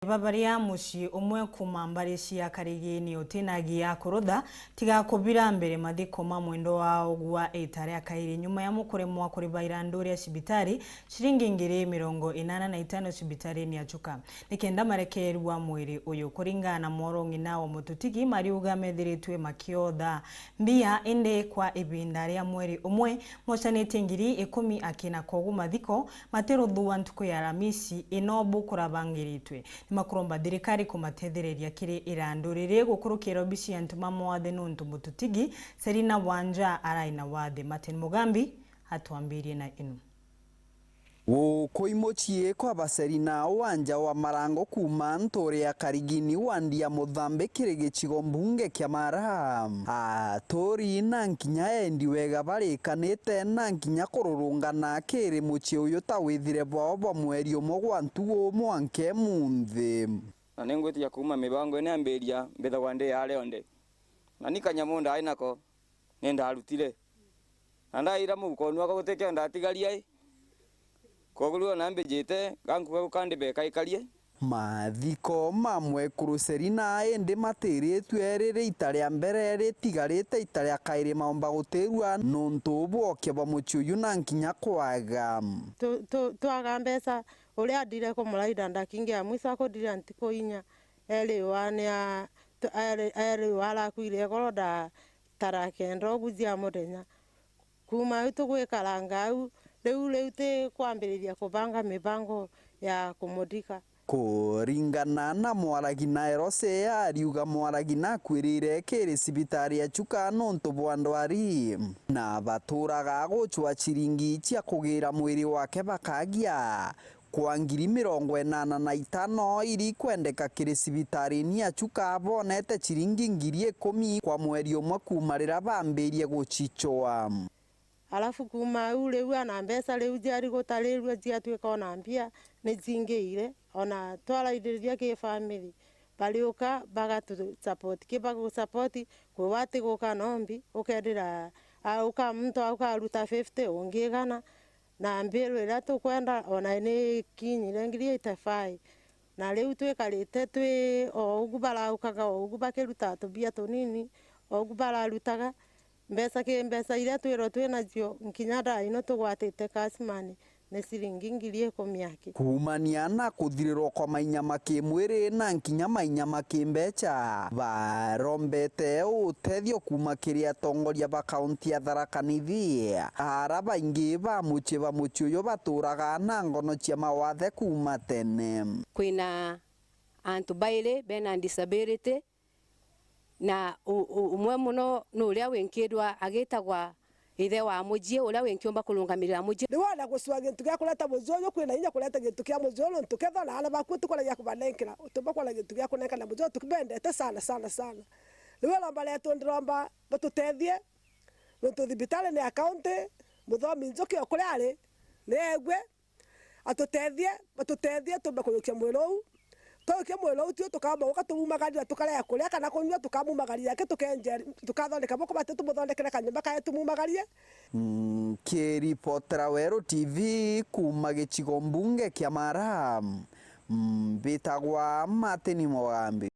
babaria muci umwe kuma mbari cia Karigini utinagia kurutha tiga kubira mbere mathiko ma mwendo wa gwa itare akairi nyuma ya mukuremwa kuri bairanduri ya cibitari shiringi ngiri 85 cibitari ni achuka nikenda marekerwa mwiri uyu kuringana morongi nawo mututigi mariuga methiritwe makiotha mbia inde kwa ibinda ria mweri umwe mocanite ngiri 10 akina kogu mathiko materuthuwa ntuku ya Aramisi inobu kurabangiritwe ni makuromba thirikari kumatethereria kiri irandurire gukurukira obici antuma mwathe nuntu mututigi Serina Wanja araina wathe Martin Mugambi hatuambirie na inu Koimochie kwa Baserina Wanja wa Marango kuma ntore ya Karigini wandia Mozambique gicigo mbunge kya Mara tori na nkinya endi wega barikanite na nkinya kururungana kiri muci uyu ta withire bwa mweri umwe gwa ntuo mwanke munthi na ningwitia kuma mibango ine ambiria mbithagwa ndi ya leonde na nikanyamunda ainako nenda arutire na ndaira mukonwa ko guteke ndatigaria kogulwa nambejete gankuga gukandi beka ikarie mathiko mamwe kuruserina ende materetwe erere itaria mbere ritigarite itaria kaire maomba guterwa nonto bwoke bamuchuyu na nkinya kwaga twaga mbeca uria ndire ko muraida ndakingia mwisa ko ndire antiko inya ele wania ele wala kuire goroda tarakendo buzia mudenya kuma tugwikaranga au Leu te kwambiriria kubanga mibango ya kumudika kuringana na mwaragi na erose ya ariuga mwaragi na kwirire kiri cibitari ya chuka nonto bwandwari na baturaga guchwa chiringi cia kugira mwiri wake bakagia kwa ngiri 85 iri kwendeka kiri cibitari ni achuka bonete chiringi ngiri 10 kwa mweri umwe kumarira bambirie guchichoa alafu kuma ule ana mbeca riu jari gutarirwe jiatwika ona mbia ni zingeire ona twaraithiriria ki family baliuka bagatu support ki bagu support kwati guka nombi ukendira uka mtu ukaruta 50 ungigana na mbiro ira tukwenda ona ni kinyire ngiri 85 na riu twikarite twi o ugubara ukaga o ugubakiruta tubia tunini o ugubara rutaga mbesa iria twiro twinacio nkinya ino tugwatite kasmani ne siringi ngiri 10 kumania na kuthirirwo kwa mainyama kimwiri na nkinya mainyama kimbecha barombete utethio kuma kiria tongoria ba kaunti ya Tharaka Nithi araba ingi bamuche uyu baturaga na ngono cia mawathe kuma tene kwina antu baile bena disability na umwe muno nuria winkirwa agitagwa ithe wa mujie uria winkiomba kulungamirira mujie ni wala guswa gintu gya kuleta muzoyo kwina inya kuleta gintu kya muzoyo ntuketha na ala baku tukora ya kubanenkira utumba kwa gintu gya kuneka na muzoyo tukibendete sana ni wala mbale tondromba batutethie nututhibitale ni account muthomi njoki okuri ari negwe batutethie tumbe kuyukia mwiro toke mwelo utio tukamba ukatumumagaria tukaraya kuria kana kunywa tukamumagaria ke tukenje tukathondeka boko batatu muthondekera kanyumba kae tumumagarie Kiripotera Wero TV kuma gicigo mbunge kya Mara bitagwa Martin Mugambi.